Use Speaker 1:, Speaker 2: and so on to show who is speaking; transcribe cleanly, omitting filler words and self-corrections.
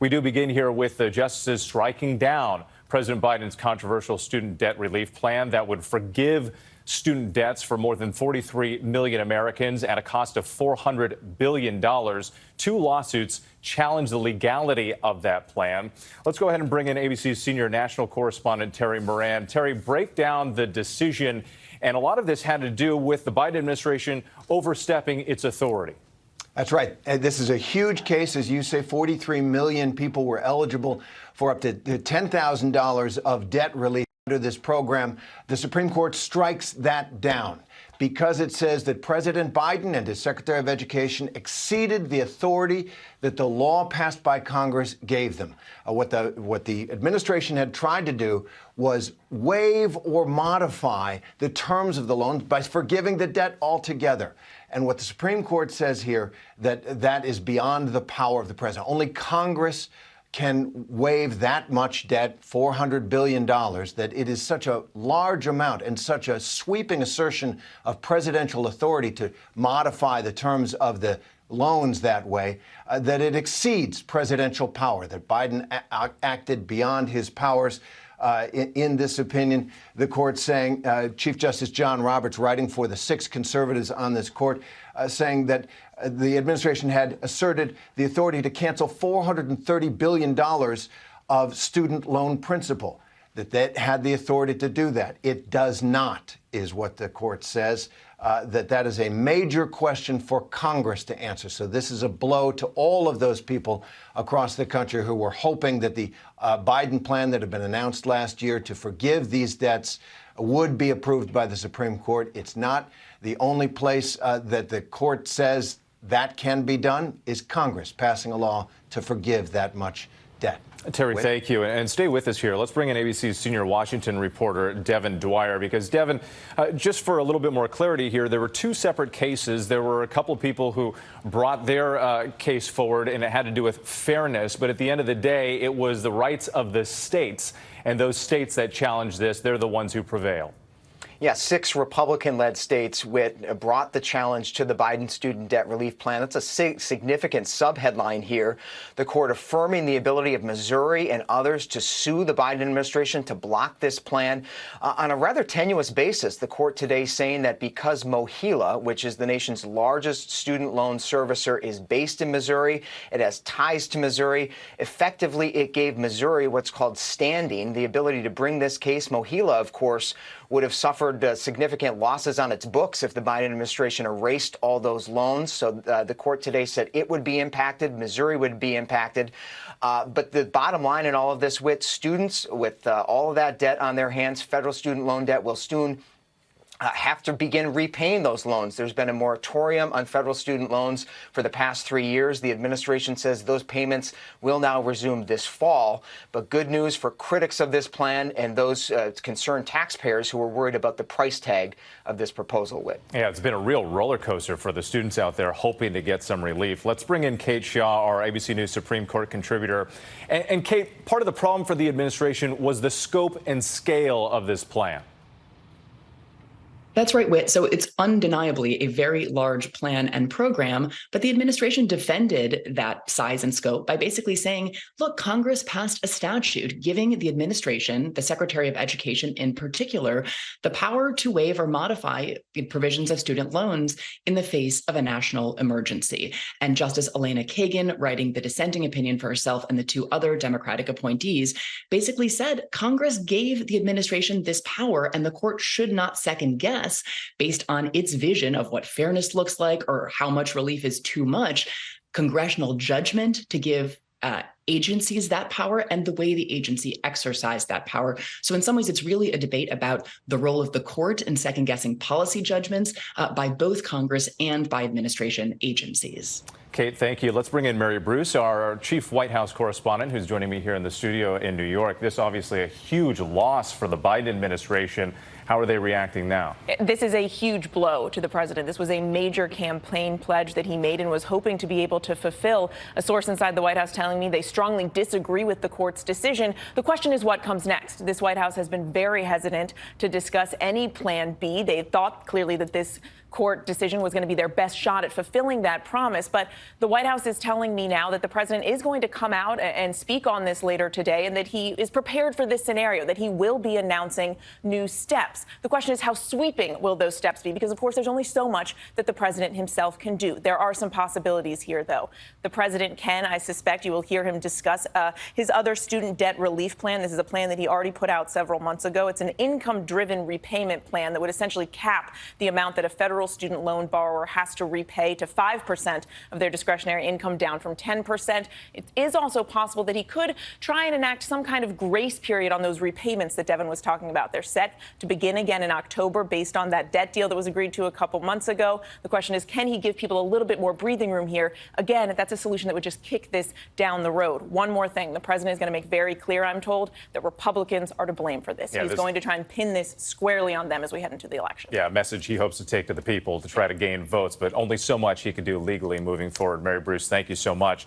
Speaker 1: We do begin here with the justices striking down President Biden's controversial student debt relief plan that would forgive student debts for more than 43 million Americans at a cost of $400 billion. Two lawsuits challenge the legality of that plan. Let's go ahead and bring in ABC's senior national correspondent, Terry Moran. Terry, break down the decision. And a lot of this had to do with the Biden administration overstepping its authority.
Speaker 2: That's right. This is a huge case. As you say, 43 million people were eligible for up to $10,000 of debt relief under this program. The Supreme Court strikes that down because it says that President Biden and his Secretary of Education exceeded the authority that the law passed by Congress gave them. What the administration had tried to do was waive or modify the terms of the loan by forgiving the debt altogether. And what the Supreme Court says here, that is beyond the power of the president. Only Congress can waive that much debt, $400 billion, that it is such a large amount and such a sweeping assertion of presidential authority to modify the terms of the loans that way, that it exceeds presidential power, that Biden acted beyond his powers. In this opinion, the court saying, Chief Justice John Roberts, writing for the 6 conservatives on this court, saying that the administration had asserted the authority to cancel $430 billion of student loan principal, that had the authority to do that. It does not, is what the court says, that is a major question for Congress to answer. So this is a blow to all of those people across the country who were hoping that the Biden plan that had been announced last year to forgive these debts would be approved by the Supreme Court. It's not. The only place that the court says that can be done is Congress passing a law to forgive that much debt.
Speaker 1: Terry, thank you. And stay with us here. Let's bring in ABC's senior Washington reporter, Devin Dwyer, because, Devin, just for a little bit more clarity here, there were 2 separate cases. There were a couple of people who brought their case forward, and it had to do with fairness. But at the end of the day, it was the rights of the states. And those states that challenged this, they're the ones who prevail.
Speaker 3: Yeah, 6 Republican-led states brought the challenge to the Biden student debt relief plan. That's a significant subheadline here. The court affirming the ability of Missouri and others to sue the Biden administration to block this plan on a rather tenuous basis. The court today saying that because MOHELA, which is the nation's largest student loan servicer, is based in Missouri, it has ties to Missouri. Effectively, it gave Missouri what's called standing, the ability to bring this case. MOHELA, of course, would have suffered significant losses on its books if the Biden administration erased all those loans. So the court today said it would be impacted. Missouri would be impacted. But the bottom line in all of this, with students with all of that debt on their hands, federal student loan debt will soon have to begin repaying those loans. There's been a moratorium on federal student loans for the past 3 years. The administration says those payments will now resume this fall. But good news for critics of this plan and those concerned taxpayers who are worried about the price tag of this proposal.
Speaker 1: Yeah, it's been a real roller coaster for the students out there hoping to get some relief. Let's bring in Kate Shaw, our ABC News Supreme Court contributor. And Kate, part of the problem for the administration was the scope and scale of this plan.
Speaker 4: That's right, Whit. So it's undeniably a very large plan and program, but the administration defended that size and scope by basically saying, look, Congress passed a statute giving the administration, the Secretary of Education in particular, the power to waive or modify the provisions of student loans in the face of a national emergency. And Justice Elena Kagan, writing the dissenting opinion for herself and the 2 other Democratic appointees, basically said Congress gave the administration this power and the court should not second guess based on its vision of what fairness looks like or how much relief is too much, congressional judgment to give agencies that power and the way the agency exercised that power. So in some ways, it's really a debate about the role of the court in second-guessing policy judgments by both Congress and by administration agencies.
Speaker 1: Kate, thank you. Let's bring in Mary Bruce, our chief White House correspondent, who's joining me here in the studio in New York. This obviously a huge loss for the Biden administration. How are they reacting now?
Speaker 5: This is a huge blow to the president. This was a major campaign pledge that he made and was hoping to be able to fulfill. A source inside the White House telling me they strongly disagree with the court's decision. The question is what comes next. This White House has been very hesitant to discuss any plan B. They thought clearly that this court decision was going to be their best shot at fulfilling that promise. But the White House is telling me now that the president is going to come out and speak on this later today, and that he is prepared for this scenario, that he will be announcing new steps. The question is, how sweeping will those steps be? Because, of course, there's only so much that the president himself can do. There are some possibilities here, though. The president can, I suspect you will hear him discuss his other student debt relief plan. This is a plan that he already put out several months ago. It's an income-driven repayment plan that would essentially cap the amount that a federal student loan borrower has to repay to 5% of their discretionary income, down from 10%. It is also possible that he could try and enact some kind of grace period on those repayments that Devin was talking about. They're set to begin again in October based on that debt deal that was agreed to a couple months ago. The question is, can he give people a little bit more breathing room here? Again, that's a solution that would just kick this down the road. One more thing. The president is going to make very clear, I'm told, that Republicans are to blame for this. He's going to try and pin this squarely on them as we head into the election.
Speaker 1: Yeah, a message he hopes to take to the people to try to gain votes, but only so much he can do legally moving forward. Mary Bruce, thank you so much.